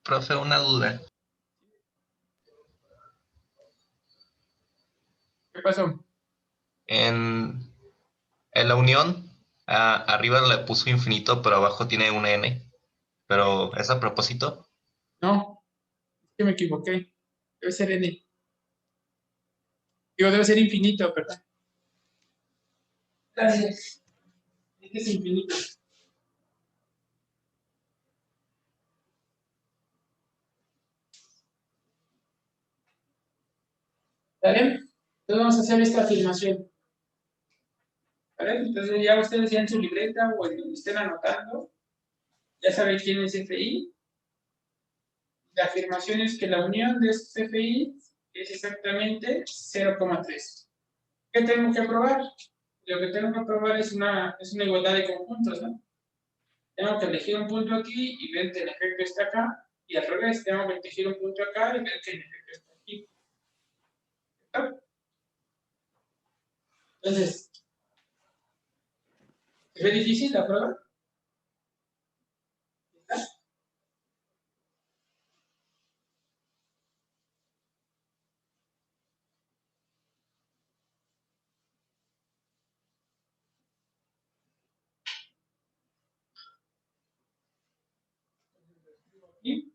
Profe, una duda. ¿Qué pasó? En la unión, arriba le puso infinito, pero abajo tiene una n. Pero ¿es a propósito? No, es que me equivoqué. Debe ser n. Digo, debe ser infinito, perdón. Gracias. Este es infinito. ¿Vale? Entonces vamos a hacer esta afirmación. ¿Vale? Entonces ya ustedes ya en su libreta o en donde estén anotando, ya saben quién es FI. La afirmación es que la unión de estos FI es exactamente 0,3. ¿Qué tengo que probar? Lo que tengo que probar es una igualdad de conjuntos, ¿no? Tengo que elegir un punto aquí y ver que el efecto está acá, y al revés, tengo que elegir un punto acá y ver que el efecto está aquí. ¿Está? Entonces, ¿se ve difícil la prueba? ¿Está? Aquí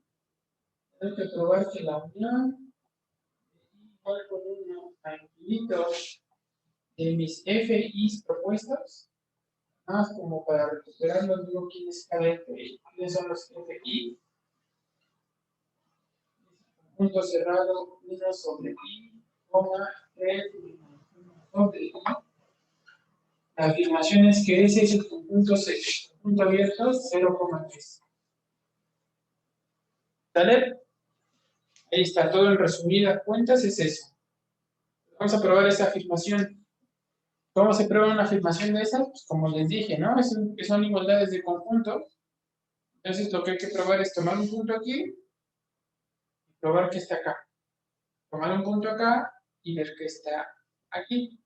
tengo que probar que la unión igual por 1 a infinito de mis FIs propuestos, más como para recuperarlo, digo quién es cada FI, quiénes son los FI, punto cerrado 1 sobre I, coma 3 sobre I. La afirmación es que ese es el conjunto abierto 0,3. ¿Sale? Ahí está, todo en resumidas cuentas es eso. Vamos a probar esa afirmación. ¿Cómo se prueba una afirmación de esas? Pues como les dije, ¿no? Son igualdades de conjuntos. Entonces lo que hay que probar es tomar un punto aquí y probar que está acá. Tomar un punto acá y ver que está aquí.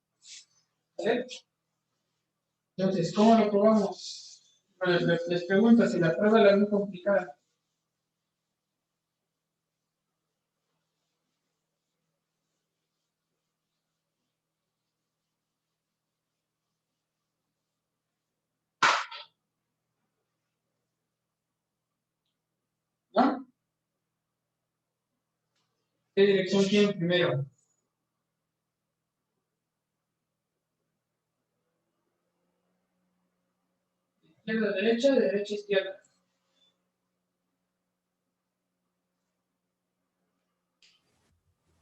¿Vale? Entonces, ¿cómo lo probamos? Bueno, les pregunto si la prueba es muy complicada. ¿No? ¿Qué dirección tiene primero? Izquierda, derecha, derecha, izquierda.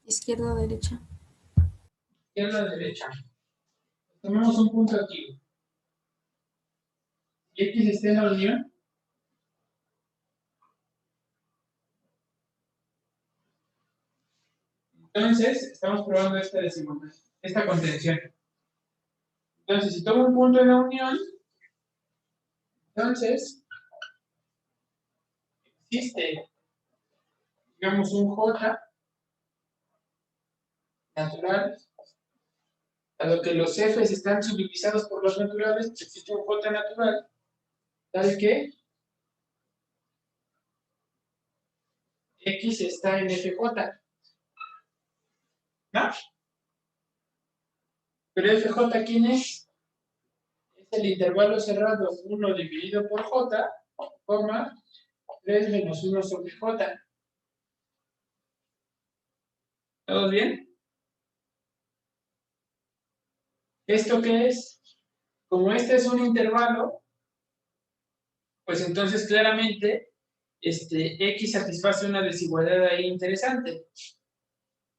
Izquierda, derecha. Izquierda, derecha. Tomemos un punto aquí. ¿Y X está en la unión? Entonces, estamos probando esta desigualdad, esta contención. Entonces, si tomo un punto en la unión, entonces, existe, digamos, un J natural, a lo que los Fs están subdivisados por los naturales, pues existe un J natural, tal que X está en Fj, ¿no? Pero Fj, ¿quién es? Es el intervalo cerrado 1 dividido por J, coma, 3 menos 1 sobre J. ¿Todos bien? ¿Esto qué es? Como este es un intervalo, pues entonces claramente X satisface una desigualdad ahí interesante.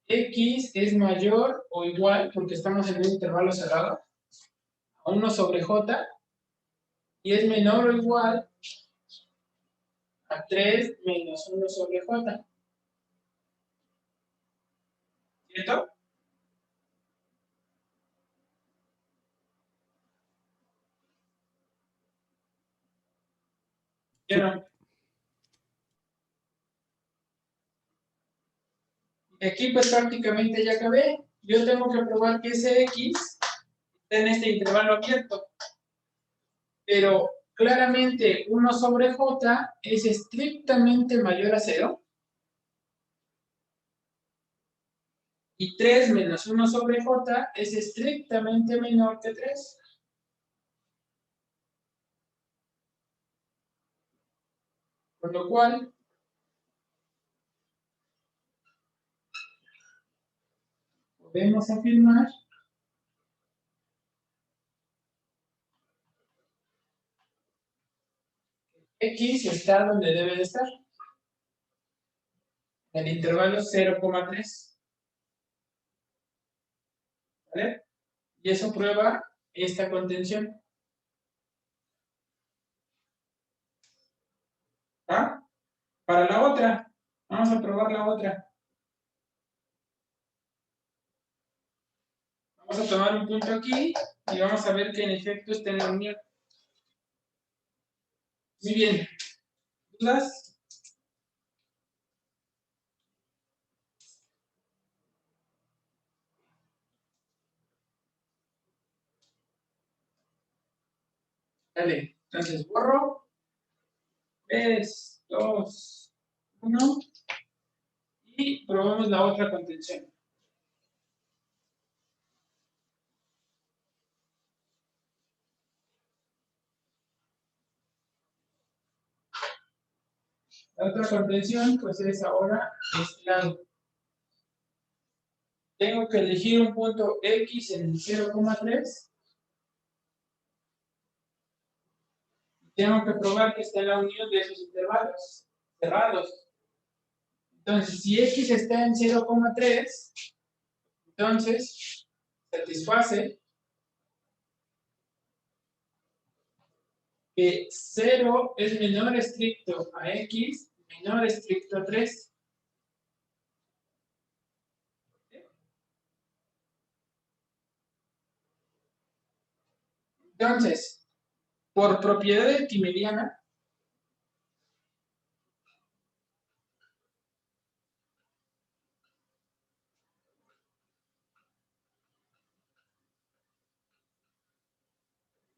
X es mayor o igual, porque estamos en un intervalo cerrado, a 1 sobre J, y es menor o igual a 3 menos 1 sobre J. ¿Cierto? ¿Sí o no? Y aquí pues prácticamente ya acabé. Yo tengo que probar que ese X está en este intervalo abierto. Pero claramente 1 sobre J es estrictamente mayor a 0. Y 3 menos 1 sobre J es estrictamente menor que 3. Por lo cual, podemos afirmar que X está donde debe de estar, en el intervalo 0,3. ¿Vale? Y eso prueba esta contención. ¿Va? Para la otra, vamos a probar la otra. Vamos a tomar un punto aquí y vamos a ver que en efecto está en la unión. Muy bien. ¿Dudas? Dale. Entonces borro. 3, 2, 1. Y probamos la otra contención. La otra contención, pues es ahora este lado. Tengo que elegir un punto X en el 0,3. Tengo que probar que está en la unión de esos intervalos cerrados. Entonces, si X está en 0,3, entonces satisface que 0 es menor estricto a X, menor estricto a 3. Entonces, por propiedad arquimediana,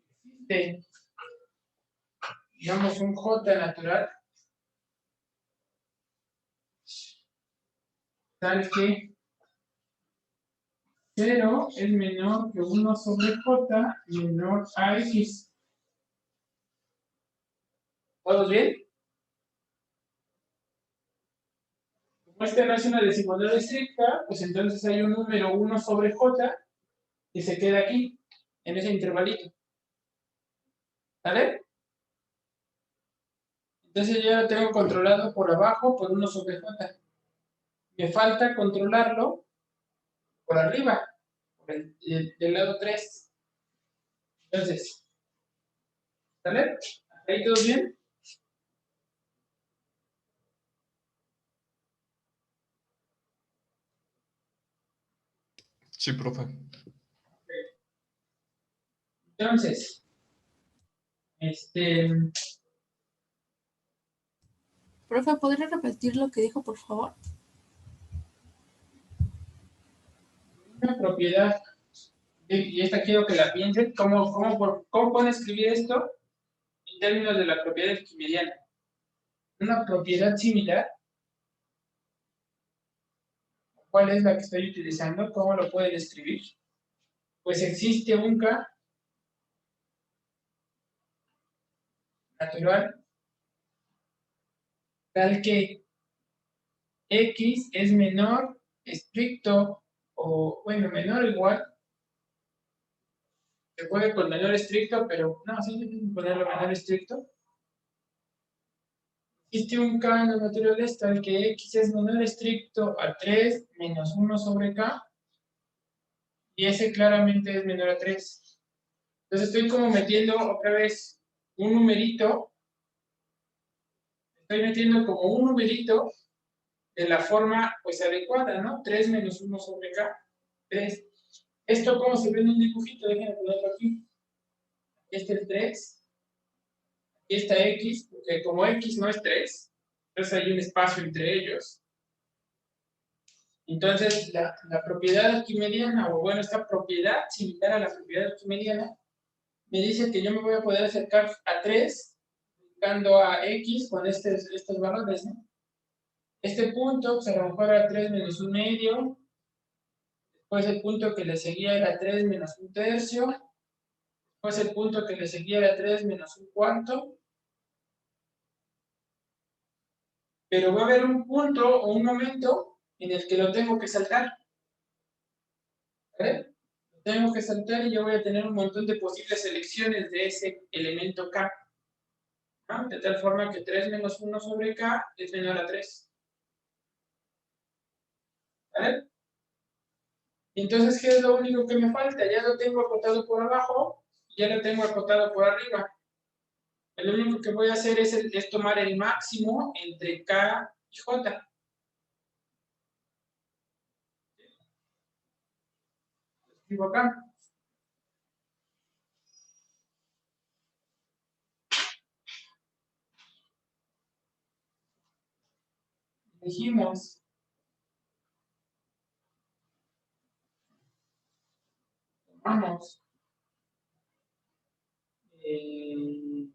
existe, digamos, un J natural, tal que 0 es menor que 1 sobre J menor a X. ¿Todos bien? Como esta no es una desigualdad estricta, pues entonces hay un número 1 sobre J que se queda aquí, en ese intervalito. ¿Vale? Entonces ya lo tengo controlado por abajo por 1 sobre J. Me falta controlarlo por arriba, por del lado 3. Entonces, ¿vale? ¿Hasta ahí todo bien? Sí, profe. Entonces, Profe, ¿podría repetir lo que dijo, por favor? una propiedad, y esta quiero que la piensen, ¿cómo pueden escribir esto en términos de la propiedad arquimediana? Una propiedad similar, ¿cuál es la que estoy utilizando? ¿Cómo lo pueden escribir? Pues existe un K natural tal que X es menor, estricto, o bueno, menor o igual. Se puede con menor estricto, pero no, sí, hay que ponerlo menor estricto. Existe un K en la naturaleza tal que X es menor estricto a 3 menos 1 sobre K, y ese claramente es menor a 3. Entonces estoy como metiendo otra vez un numerito, estoy metiendo como un numerito de la forma pues adecuada, ¿no? 3 menos 1 sobre K, 3. ¿Esto cómo se ve en un dibujito? Déjenme ponerlo aquí. Aquí está el 3, aquí está X, porque como X no es 3, entonces hay un espacio entre ellos. Entonces, la propiedad arquimediana, o bueno, esta propiedad similar a la propiedad arquimediana, me dice que yo me voy a poder acercar a 3, buscando a X con estos valores, ¿no? Este punto, pues a lo mejor era 3 menos 1/2. Después el punto que le seguía era 3 menos 1/3. Después el punto que le seguía era 3 menos 1/4. Pero va a haber un punto o un momento en el que lo tengo que saltar. ¿Vale? Lo tengo que saltar y yo voy a tener un montón de posibles selecciones de ese elemento K. ¿No? De tal forma que 3 menos 1 sobre K es menor a 3. ¿Vale? Y entonces, ¿qué es lo único que me falta? Ya lo tengo acotado por abajo y ya lo tengo acotado por arriba. Lo único que voy a hacer es tomar el máximo entre K y J. Lo escribo acá. Dijimos tomamos I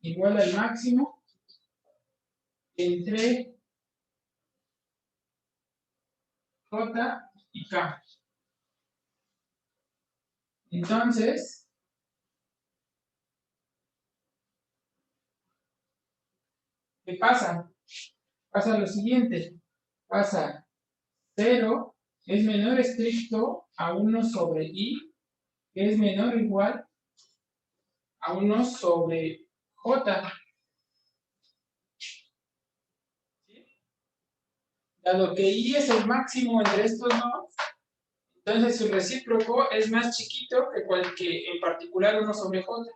igual al máximo entre J y K. Entonces, ¿qué pasa? Pasa lo siguiente. Pasa 0 es menor estricto a 1 sobre I, que es menor o igual a 1 sobre J. Dado que I es el máximo entre estos dos, entonces su recíproco es más chiquito que en particular 1 sobre J.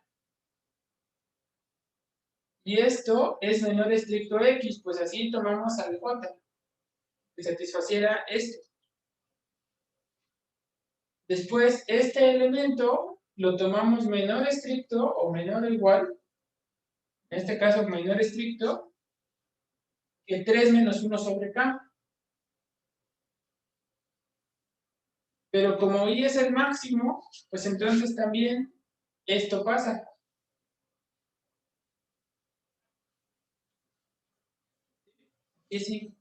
Y esto es menor estricto a X, pues así tomamos al J, que satisfaciera esto. Después, este elemento lo tomamos menor estricto o menor o igual, en este caso menor estricto, que 3 menos 1 sobre K. Pero como I es el máximo, pues entonces también esto pasa. Y sí,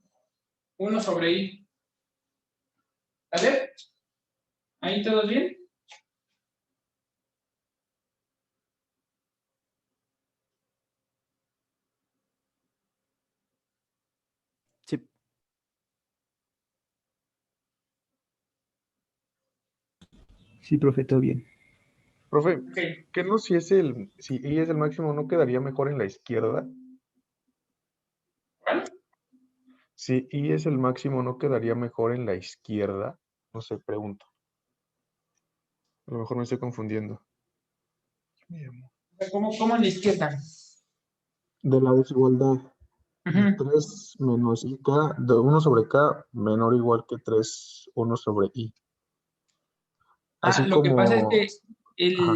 1 sobre I. ¿Vale? ¿Ahí todo bien? Sí. Sí, profe, todo bien. Profe, Ok. ¿qué no si I es el máximo, no quedaría mejor en la izquierda? ¿Cuál? Si I es el máximo, ¿no quedaría mejor en la izquierda? No sé, pregunto. A lo mejor me estoy confundiendo. ¿Cómo en la izquierda? De la desigualdad. Ujú. 3 menos IK, de 1 sobre K, menor o igual que 3, 1 sobre I. Así Lo que pasa es como... que Ajá.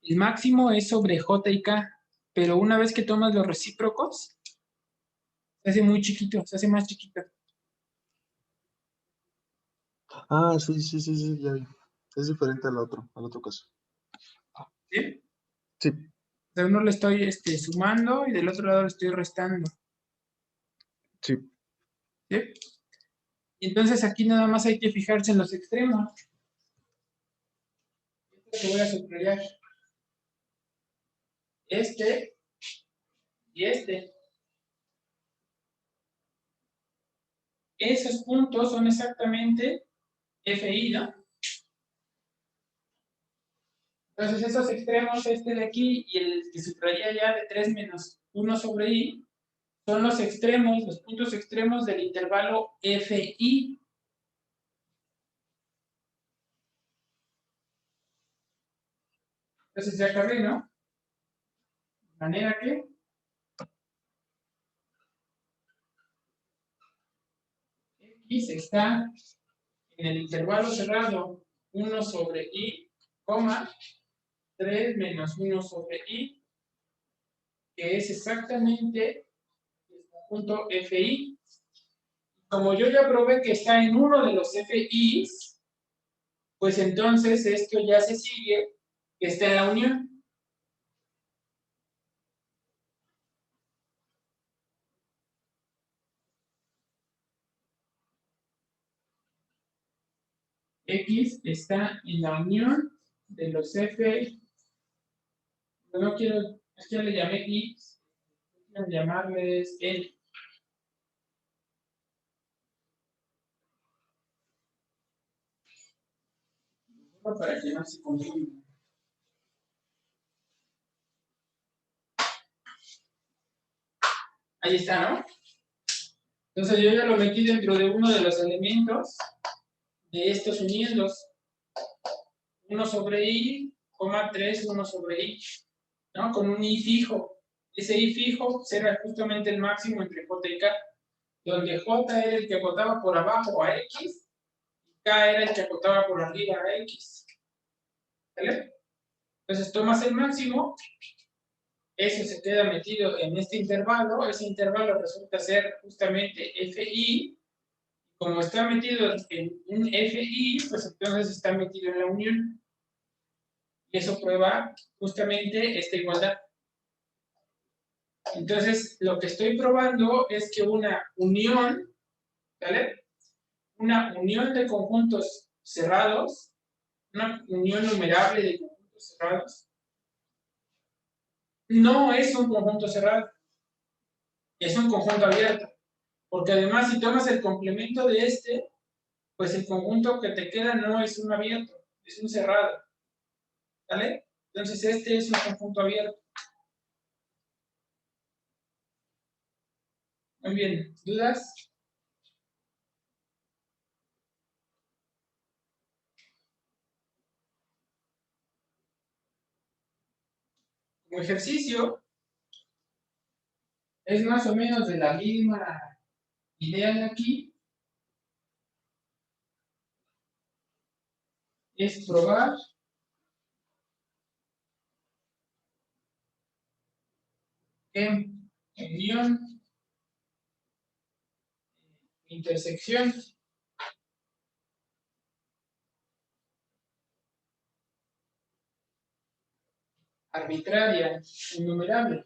el máximo es sobre J y K, pero una vez que tomas los recíprocos, se hace muy chiquito, se hace más chiquito. Ah, sí, ya vi. Es diferente al otro caso. ¿Sí? Sí, O sea, uno le estoy sumando y del otro lado le estoy restando. sí. ¿Sí? Y entonces aquí nada más hay que fijarse en los extremos. Esto que voy a subrayar. Este y este. Esos puntos son exactamente FI, ¿no? Entonces esos extremos, este de aquí y el que subrayé ya de 3 menos 1 sobre I, son los extremos, los puntos extremos del intervalo FI. Entonces ya acabé, ¿no? De manera que X está en el intervalo cerrado 1 sobre I, 3 menos 1 sobre I, que es exactamente el conjunto FI. Como yo ya probé que está en uno de los FIs, pues entonces esto ya se sigue, que está en la unión. X está en la unión de los F, no quiero, es que le llamé X, quiero llamarles L. Para que no se confunda. Ahí está, ¿no? Entonces yo ya lo metí dentro de uno de los elementos de estos uniendos. 1 sobre I, 3, 1 sobre I, ¿no? Con un I fijo. Ese I fijo será justamente el máximo entre J y K, donde J era el que acotaba por abajo a X, y K era el que acotaba por arriba a X. ¿Vale? Entonces tomas el máximo, eso se queda metido en este intervalo, ese intervalo resulta ser justamente FI, como está metido en un FI, pues entonces está metido en la unión. Y eso prueba justamente esta igualdad. Entonces, lo que estoy probando es que una unión, ¿vale? Una unión de conjuntos cerrados, una unión numerable de conjuntos cerrados, no es un conjunto cerrado, es un conjunto abierto. Porque además, si tomas el complemento de este, pues el conjunto que te queda no es un abierto, es un cerrado. ¿Vale? Entonces, este es un conjunto abierto. Muy bien, ¿dudas? Como ejercicio, es más o menos de la misma idea de aquí. Es probar en unión, intersección, arbitraria, innumerable,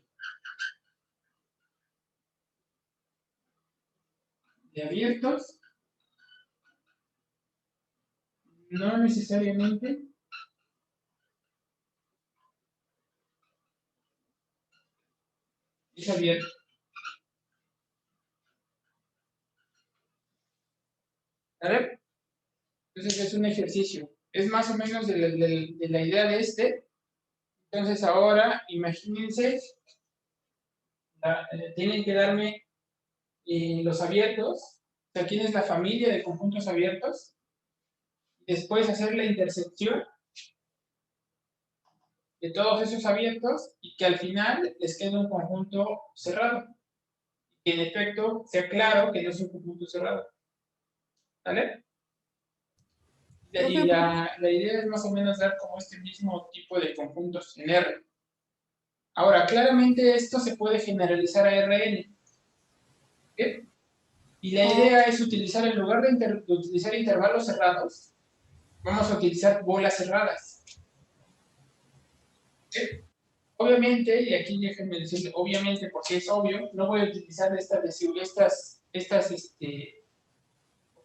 de abiertos, no necesariamente es abierto. ¿Vale? Entonces es un ejercicio. Es más o menos de la idea de este. Entonces ahora, imagínense, tienen que darme los abiertos, o sea, quién es la familia de conjuntos abiertos, después hacer la intersección de todos esos abiertos y que al final les quede un conjunto cerrado. Que en efecto sea claro que no es un conjunto cerrado. ¿Vale? Y la idea es más o menos dar como este mismo tipo de conjuntos en R. Ahora, claramente esto se puede generalizar a Rn. ¿Okay? Y la idea es utilizar, en lugar de utilizar intervalos cerrados, vamos a utilizar bolas cerradas. ¿Okay? Obviamente, y aquí déjenme decirle, obviamente, porque es obvio, no voy a utilizar estas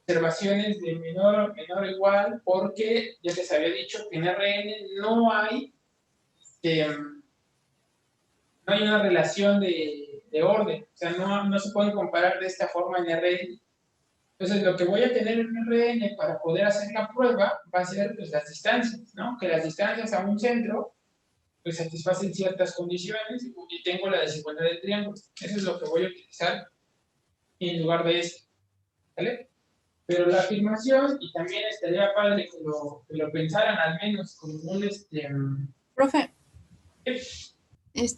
observaciones de menor o igual, porque ya les había dicho que en Rn no hay una relación de orden, o sea, no se pueden comparar de esta forma en Rn. Entonces, lo que voy a tener en Rn para poder hacer la prueba va a ser pues, las distancias, ¿no? Que las distancias a un centro pues satisfacen ciertas condiciones y tengo la desigualdad de triángulos. Eso es lo que voy a utilizar en lugar de esto, ¿vale? Pero la afirmación, y también estaría padre que lo pensaran al menos como un... Profe,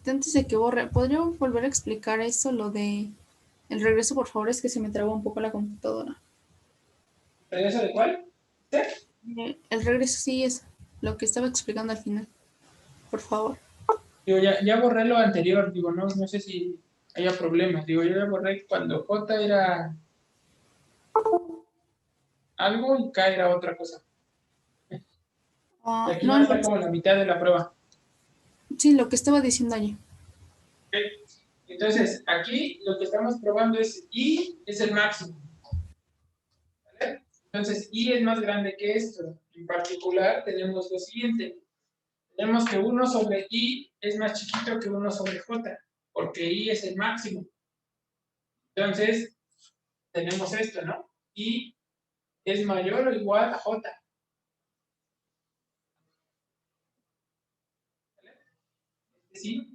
antes de que borre, ¿podría volver a explicar eso, lo de el regreso, por favor? Es que se me trabó un poco la computadora. ¿Regreso de cuál? ¿Sí? El regreso sí es lo que estaba explicando al final. Por favor. Digo, ya borré lo anterior, digo, no sé si haya problemas. Digo, yo ya borré cuando J era algo y K era otra cosa. Aquí no, va a estar como la mitad de la prueba. sí, lo que estaba diciendo allí. ¿Ok? Entonces, aquí lo que estamos probando es I es el máximo. ¿Vale? Entonces, I es más grande que esto. En particular, tenemos lo siguiente. Tenemos que 1 sobre I es más chiquito que 1 sobre J, porque I es el máximo. Entonces, tenemos esto, ¿no? I es mayor o igual a J. ¿Vale? Sí,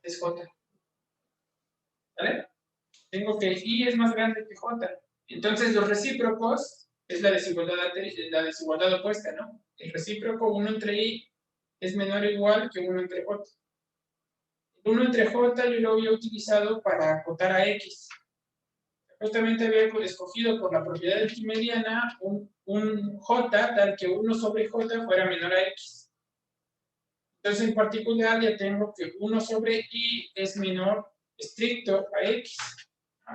es J. ¿Vale? Tengo que I es más grande que J. Entonces, los recíprocos es la desigualdad opuesta, ¿no? El recíproco 1 entre I es menor o igual que 1 entre J. El 1 entre J yo lo había utilizado para acotar a X. Justamente había escogido por la propiedad arquimediana un J tal que 1 sobre J fuera menor a X. Entonces, en particular, ya tengo que 1 sobre I es menor estricto a X,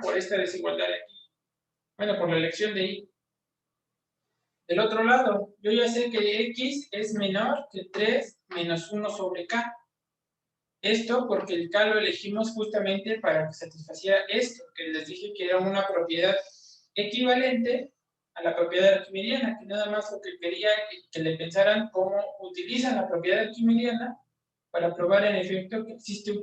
por esta desigualdad aquí. Bueno, por la elección de I. Del otro lado, yo ya sé que X es menor que 3 menos 1 sobre K. Esto porque el K lo elegimos justamente para que satisfaciera esto, que les dije que era una propiedad equivalente a la propiedad arquimediana, que nada más lo que quería que le pensaran cómo utilizan la propiedad arquimediana para probar en efecto que existe un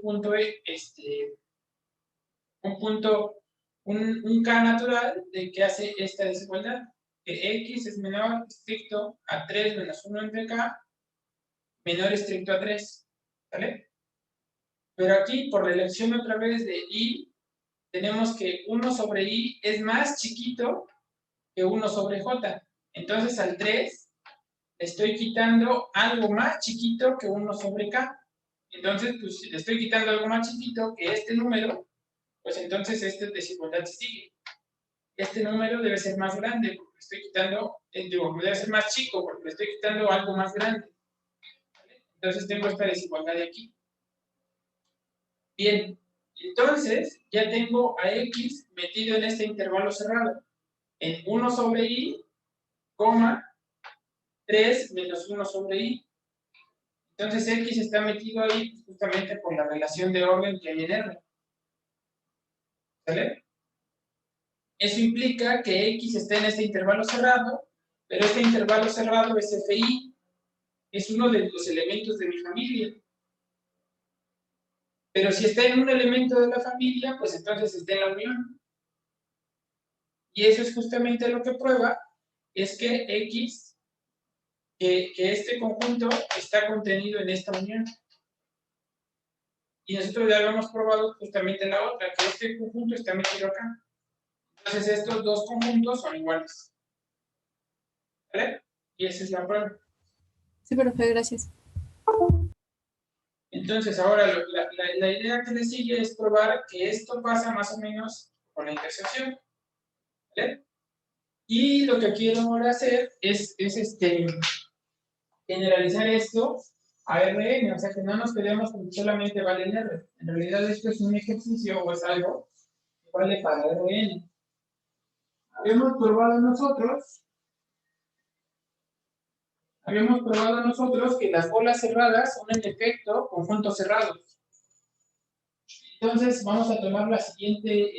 punto, un K natural de que hace esta desigualdad, que X es menor estricto a 3 menos 1 entre K, menor estricto a 3, ¿vale? Pero aquí, por la elección otra vez de I, tenemos que 1 sobre I es más chiquito que 1 sobre J. Entonces, al 3 estoy quitando algo más chiquito que 1 sobre K. Entonces, pues, si le estoy quitando algo más chiquito que este número, pues entonces esta desigualdad sigue. Este número debe ser más grande, porque le estoy quitando, debe ser más chico, porque le estoy quitando algo más grande. ¿Vale? Entonces, tengo esta desigualdad de aquí. Bien, entonces ya tengo a X metido en este intervalo cerrado, en 1 sobre I, 3 menos 1 sobre I. Entonces X está metido ahí justamente por la relación de orden que hay en R. ¿Sale? Eso implica que X está en este intervalo cerrado, pero este intervalo cerrado es FI, es uno de los elementos de mi familia. Pero si está en un elemento de la familia, pues entonces está en la unión. Y eso es justamente lo que prueba, es que X, que este conjunto está contenido en esta unión. Y nosotros ya lo hemos probado justamente en la otra, que este conjunto está metido acá. Entonces estos dos conjuntos son iguales. ¿Vale? Y esa es la prueba. Sí, profe, gracias. Entonces ahora la idea que le sigue es probar que esto pasa más o menos con la intersección. ¿Vale? Y lo que quiero ahora hacer es generalizar esto a Rn, o sea que no nos quedemos con que solamente vale en R. En realidad esto es un ejercicio o es algo que vale para Rn. Habíamos probado nosotros que las bolas cerradas son en efecto conjuntos cerrados. Entonces vamos a tomar la siguiente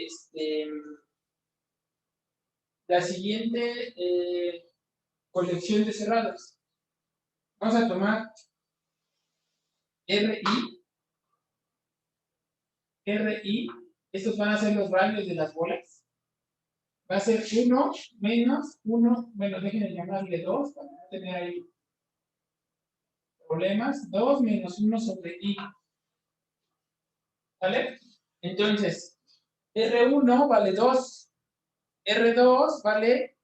colección de cerrados. Vamos a tomar RI, estos van a ser los radios de las bolas. Va a ser 1 menos 1, bueno, déjenme llamarle 2 para no tener ahí problemas. 2 menos 1 sobre I. ¿Vale? Entonces, R1 vale 2. R2 vale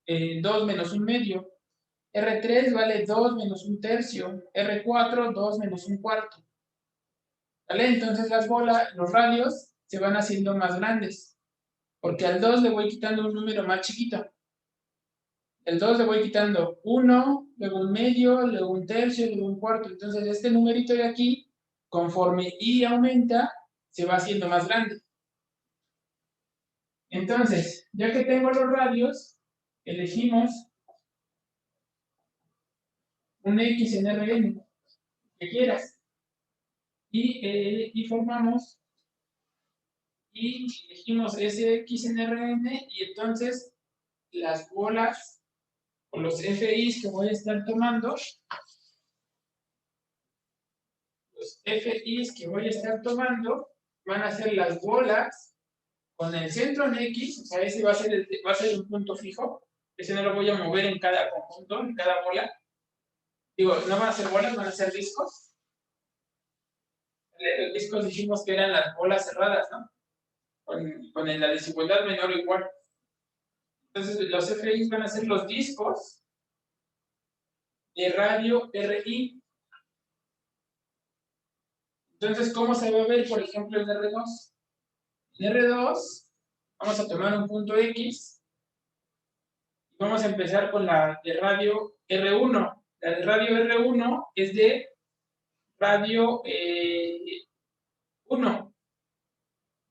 2 menos 1 medio. R3 vale 2 menos 1 tercio. R4, 2 menos 1 cuarto. ¿Vale? Entonces las bolas, los radios se van haciendo más grandes. Porque al 2 le voy quitando un número más chiquito. El 2 le voy quitando 1, luego un medio, luego un tercio, luego un cuarto. Entonces este numerito de aquí, conforme I aumenta, se va haciendo más grande. Entonces, ya que tengo los radios, elegimos un X en Rn, que quieras, y formamos, y elegimos ese X en Rn, y entonces las bolas, o los FIs que voy a estar tomando, van a ser las bolas con el centro en X, o sea, ese va a ser un punto fijo, ese no lo voy a mover en cada conjunto, en cada bola. Digo, no van a ser bolas, van a ser discos. Los discos dijimos que eran las bolas cerradas, ¿no? Con la desigualdad menor o igual. Entonces, los FI van a ser los discos de radio RI. Entonces, ¿cómo se va a ver, por ejemplo, el R2? En R2, vamos a tomar un punto X y vamos a empezar con la de radio R1. La de radio R1 es de radio 1.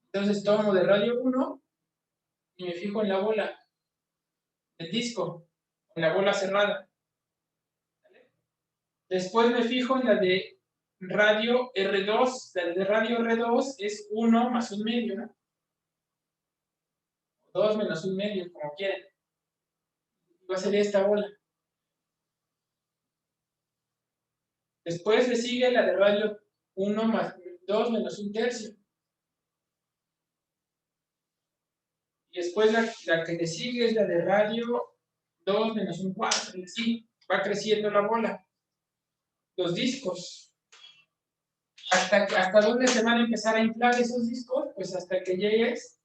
Entonces tomo de radio 1 y me fijo en la bola, el disco, en la bola cerrada. ¿Vale? Después me fijo en la de radio R2. La de radio R2 es 1 más 1 medio, ¿no? 2 menos 1 medio, como quieran. Va a ser esta bola. Después le sigue la de radio 1 más 2 menos 1 tercio. Y después la que le sigue es la de radio 2 menos 1 cuarto. Y así va creciendo la bola. Los discos. ¿Hasta dónde se van a empezar a inflar esos discos? Pues hasta que llegues,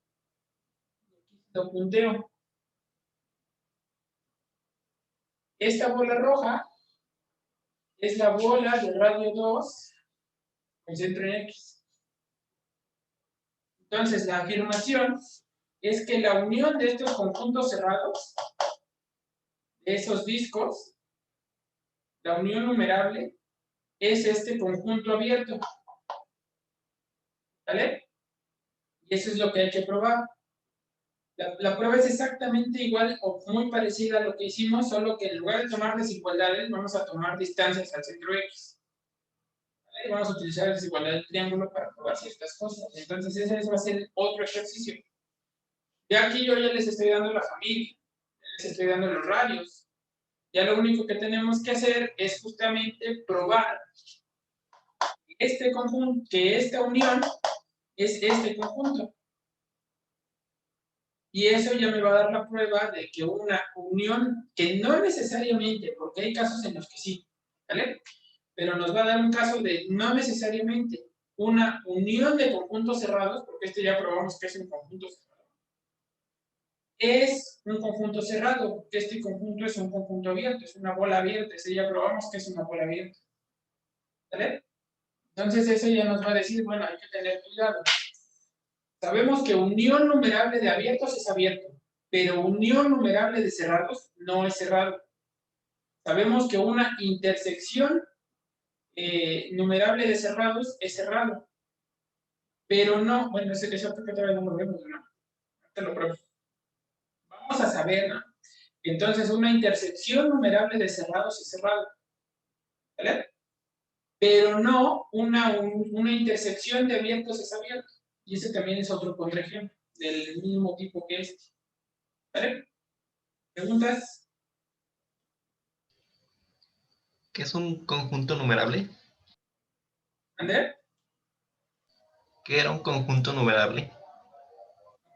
lo punteo. Esta bola roja es la bola de radio 2 con centro en X. Entonces, la afirmación es que la unión de estos conjuntos cerrados, de esos discos, la unión numerable, es este conjunto abierto. ¿Vale? Y eso es lo que hay que probar. La prueba es exactamente igual o muy parecida a lo que hicimos, solo que en lugar de tomar desigualdades, vamos a tomar distancias al centro X. ¿Vale? Vamos a utilizar la desigualdad del triángulo para probar ciertas cosas. Entonces, ese va a ser otro ejercicio. Ya aquí yo ya les estoy dando la familia, les estoy dando los radios. Ya lo único que tenemos que hacer es justamente probar este conjunto, que esta unión es este conjunto. Y eso ya me va a dar la prueba de que una unión, que no necesariamente, porque hay casos en los que sí, ¿vale? Pero nos va a dar un caso de no necesariamente una unión de conjuntos cerrados, porque este ya probamos que es un conjunto cerrado. Es un conjunto cerrado, porque este conjunto es un conjunto abierto, es una bola abierta, ese ya probamos que es una bola abierta. ¿Vale? Entonces eso ya nos va a decir, bueno, hay que tener cuidado. Sabemos que unión numerable de abiertos es abierto, pero unión numerable de cerrados no es cerrado. Sabemos que una intersección numerable de cerrados es cerrado, pero no, bueno, ese que que todavía no lo vemos, ¿no? Te lo pruebo. Vamos a saber, ¿no? Entonces, una intersección numerable de cerrados es cerrado, ¿vale? Pero no una intersección de abiertos es abierto. Y ese también es otro contraejemplo del mismo tipo que este. ¿Vale? ¿Preguntas? ¿Qué es un conjunto numerable? ¿Ander? ¿Qué era un conjunto numerable?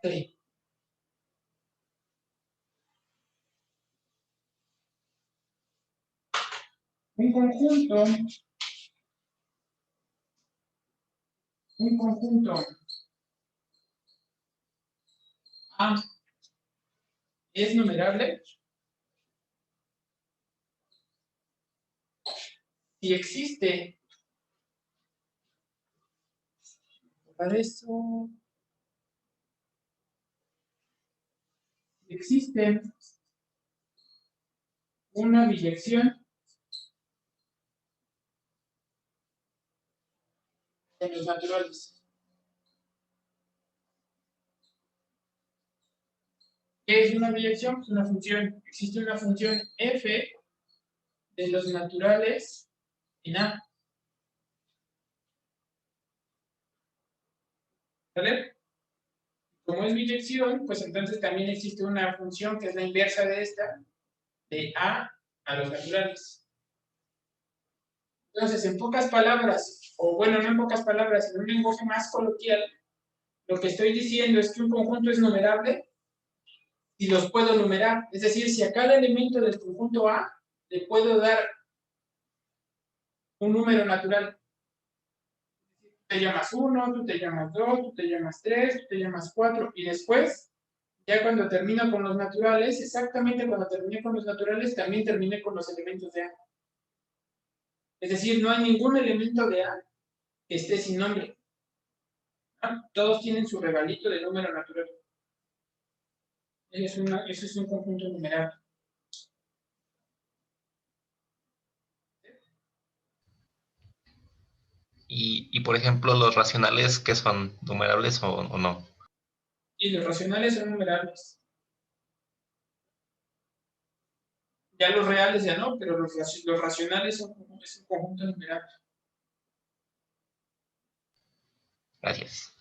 Sí. Un conjunto A es numerable si existe, para eso, si existe una biyección de los naturales. ¿Qué es una biyección? Pues una función. Existe una función f de los naturales en A. ¿Vale? Como es biyección, pues entonces también existe una función que es la inversa de esta, de A a los naturales. Entonces, en pocas palabras, o bueno, no en pocas palabras, en un lenguaje más coloquial, lo que estoy diciendo es que un conjunto es numerable y los puedo numerar. Es decir, si a cada elemento del conjunto A le puedo dar un número natural. Tú te llamas 1, tú te llamas 2, tú te llamas 3, tú te llamas 4, y después, ya cuando termino con los naturales, exactamente cuando terminé con los naturales, también terminé con los elementos de A. Es decir, no hay ningún elemento de A que esté sin nombre. ¿No? Todos tienen su regalito de número natural. Eso es un conjunto numerable. Y, por ejemplo, los racionales, ¿qué son? ¿Numerables o no? Y los racionales son numerables. Ya los reales ya no, pero los racionales es un conjunto numerable. Gracias.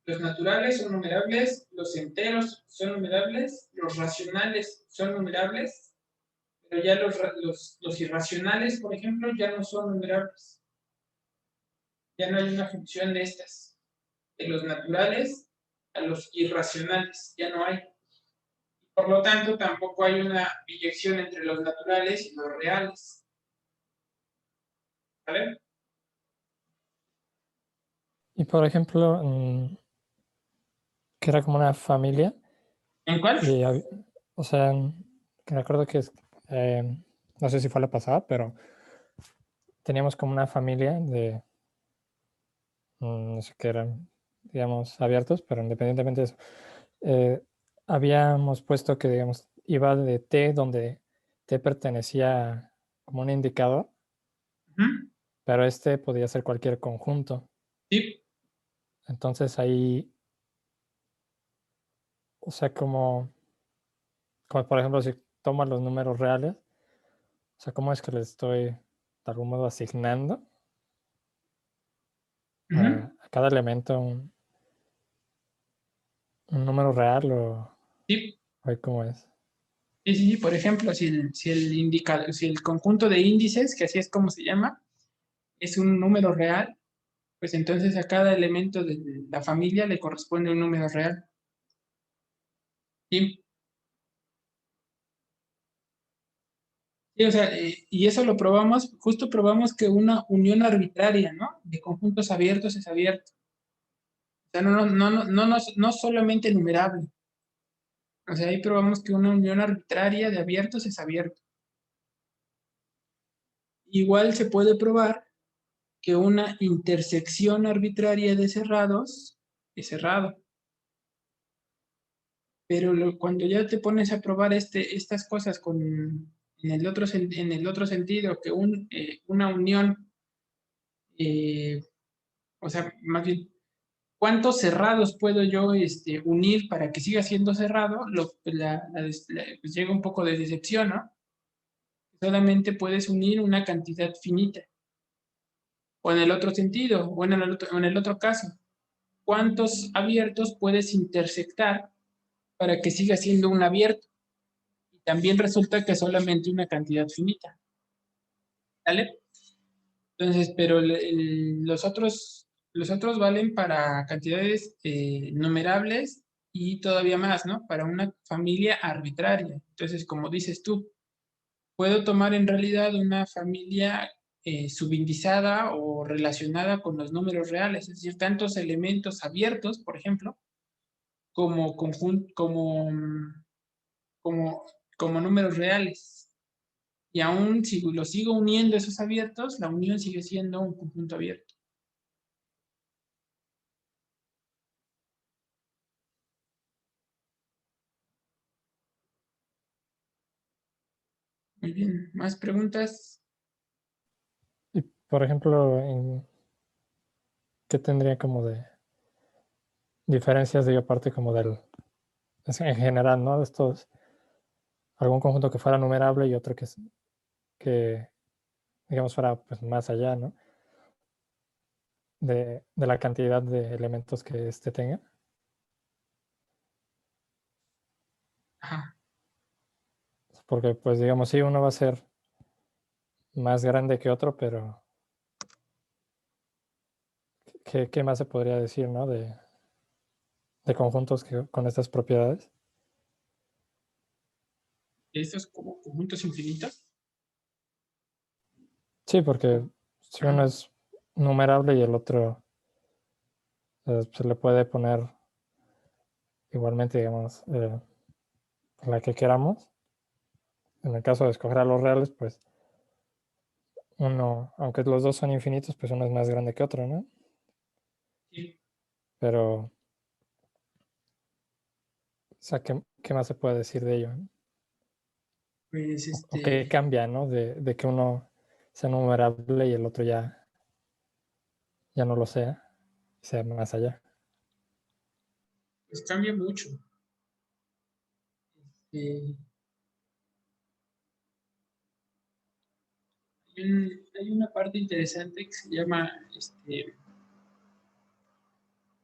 Los naturales son numerables, los enteros son numerables, los racionales son numerables, pero ya los irracionales, por ejemplo, ya no son numerables. Ya no hay una función de estas. De los naturales a los irracionales, ya no hay. Por lo tanto, tampoco hay una biyección entre los naturales y los reales. ¿Vale? Y por ejemplo, que era como una familia. ¿En cuál? Y, o sea, que me acuerdo que no sé si fue la pasada, pero teníamos como una familia de, no sé qué eran, digamos, abiertos, pero independientemente de eso, habíamos puesto que, digamos, iba de T, donde T pertenecía como un indicador, pero este podía ser cualquier conjunto. Sí. Entonces ahí, o sea, como por ejemplo, si tomas los números reales, o sea, ¿cómo es que les estoy de algún modo asignando a cada elemento un número real Sí. o cómo es? Sí. Por ejemplo, si el conjunto de índices, que así es como se llama, es un número real, pues entonces a cada elemento de la familia le corresponde un número real. ¿Sí? Sí, o sea, y eso lo probamos, justo probamos que una unión arbitraria, ¿no? De conjuntos abiertos es abierto. O sea, no solamente numerable. O sea, ahí probamos que una unión arbitraria de abiertos es abierto. Igual se puede probar que una intersección arbitraria de cerrados es cerrado. Pero cuando ya te pones a probar estas cosas en el otro sentido, que una unión, o sea, más bien, ¿cuántos cerrados puedo yo unir para que siga siendo cerrado? Pues llega un poco de decepción, ¿no? Solamente puedes unir una cantidad finita. O en el otro sentido, o en el otro caso, ¿cuántos abiertos puedes intersectar para que siga siendo un abierto? Y también resulta que solamente una cantidad finita. ¿Vale? Entonces, pero los otros valen para cantidades numerables y todavía más, ¿no? Para una familia arbitraria. Entonces, como dices tú, puedo tomar en realidad una familia subindizada o relacionada con los números reales, es decir, tantos elementos abiertos, por ejemplo, como, como, como números reales. Y aún si lo sigo uniendo esos abiertos, la unión sigue siendo un conjunto abierto. Muy bien, ¿más preguntas? Y por ejemplo, ¿qué tendría como de diferencias, digo, aparte como del es en general, ¿no? Estos, algún conjunto que fuera numerable y otro que digamos, fuera pues, más allá, ¿no? De la cantidad de elementos que este tenga. Ajá. Porque, pues, digamos, sí, uno va a ser más grande que otro, pero ¿qué más se podría decir, ¿no? De conjuntos con estas propiedades. Estos como conjuntos infinitos. Sí, porque si uno es numerable y el otro se le puede poner igualmente, digamos, la que queramos. En el caso de escoger a los reales, pues uno, aunque los dos son infinitos, pues uno es más grande que otro, ¿no? Sí. Pero, o sea, ¿qué más se puede decir de ello? Pues ¿O qué cambia, ¿no? De que uno sea numerable y el otro ya no lo sea más allá. pues cambia mucho. Eh, hay una parte interesante que se llama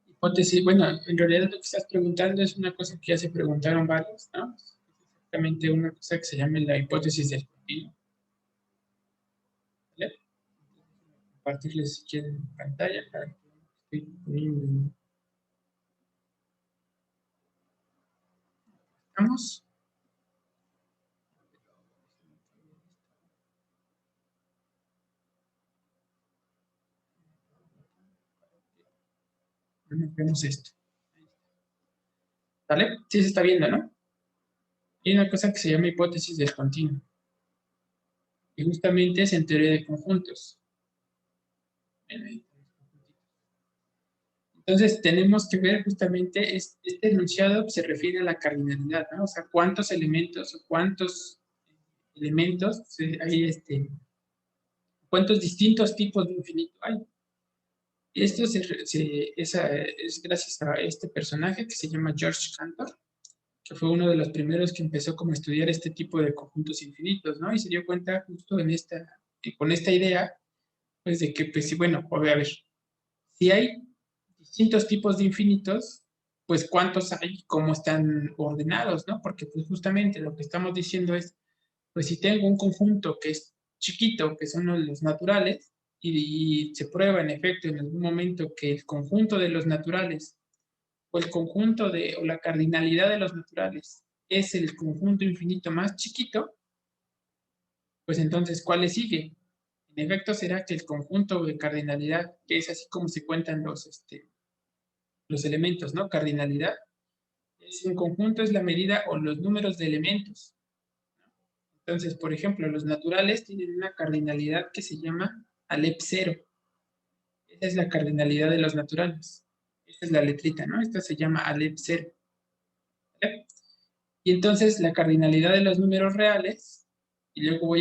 hipótesis. Bueno, en realidad lo que estás preguntando es una cosa que ya se preguntaron varios, ¿no? Es exactamente una cosa que se llama la hipótesis del continuo. ¿Vale? Compartirles si quieren pantalla para que estoy poniendo. ¿Estamos? Vemos esto. ¿Vale? Sí se está viendo, ¿no? Hay una cosa que se llama hipótesis del continuo. Y justamente es en teoría de conjuntos. Entonces, tenemos que ver justamente este enunciado se refiere a la cardinalidad, ¿no? O sea, cuántos elementos o cuántos elementos hay, cuántos distintos tipos de infinito hay. Esto es gracias a este personaje que se llama George Cantor, que fue uno de los primeros que empezó como a estudiar este tipo de conjuntos infinitos, ¿no? Y se dio cuenta justo con esta idea, pues de que, pues sí, bueno, a ver, si hay distintos tipos de infinitos, pues cuántos hay, cómo están ordenados, ¿no? Porque pues justamente lo que estamos diciendo es, pues si tengo un conjunto que es chiquito, que son los naturales, y se prueba en efecto en algún momento que el conjunto de los naturales o el conjunto o la cardinalidad de los naturales es el conjunto infinito más chiquito, pues entonces, ¿cuál le sigue? En efecto, será que el conjunto de cardinalidad, que es así como se cuentan los elementos, ¿no? Cardinalidad, es un conjunto, es la medida o los números de elementos. Entonces, por ejemplo, los naturales tienen una cardinalidad que se llama Alep 0. Esa es la cardinalidad de los naturales. Esta es la letrita, ¿no? Esta se llama Alep 0. ¿Vale? Y entonces la cardinalidad de los números reales, y luego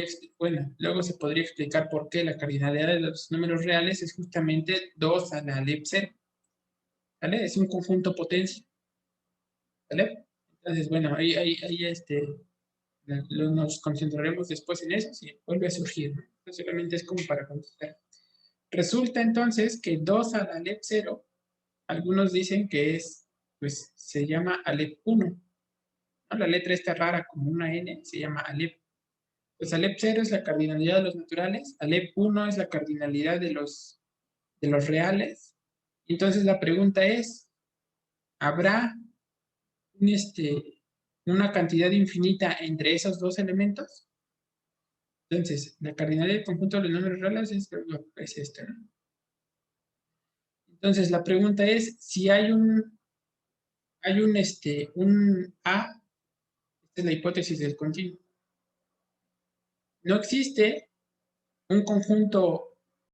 luego se podría explicar por qué la cardinalidad de los números reales es justamente 2 a la Alep 0. ¿Vale? Es un conjunto potencia. ¿Vale? Entonces, bueno, ahí nos concentraremos después en eso, si vuelve a surgir, ¿no? Entonces, solamente es como para contestar. Resulta entonces que 2 a la Alep 0, algunos dicen que pues se llama Alep 1, ¿no? La letra está rara como una N, se llama Alep. Pues Alep 0 es la cardinalidad de los naturales, Alep 1 es la cardinalidad de los reales. Entonces la pregunta es, ¿habrá una cantidad infinita entre esos dos elementos? Entonces, la cardinalidad del conjunto de los números reales es esto, ¿no? Entonces, la pregunta es, si hay un A, esta es la hipótesis del continuo. No existe un conjunto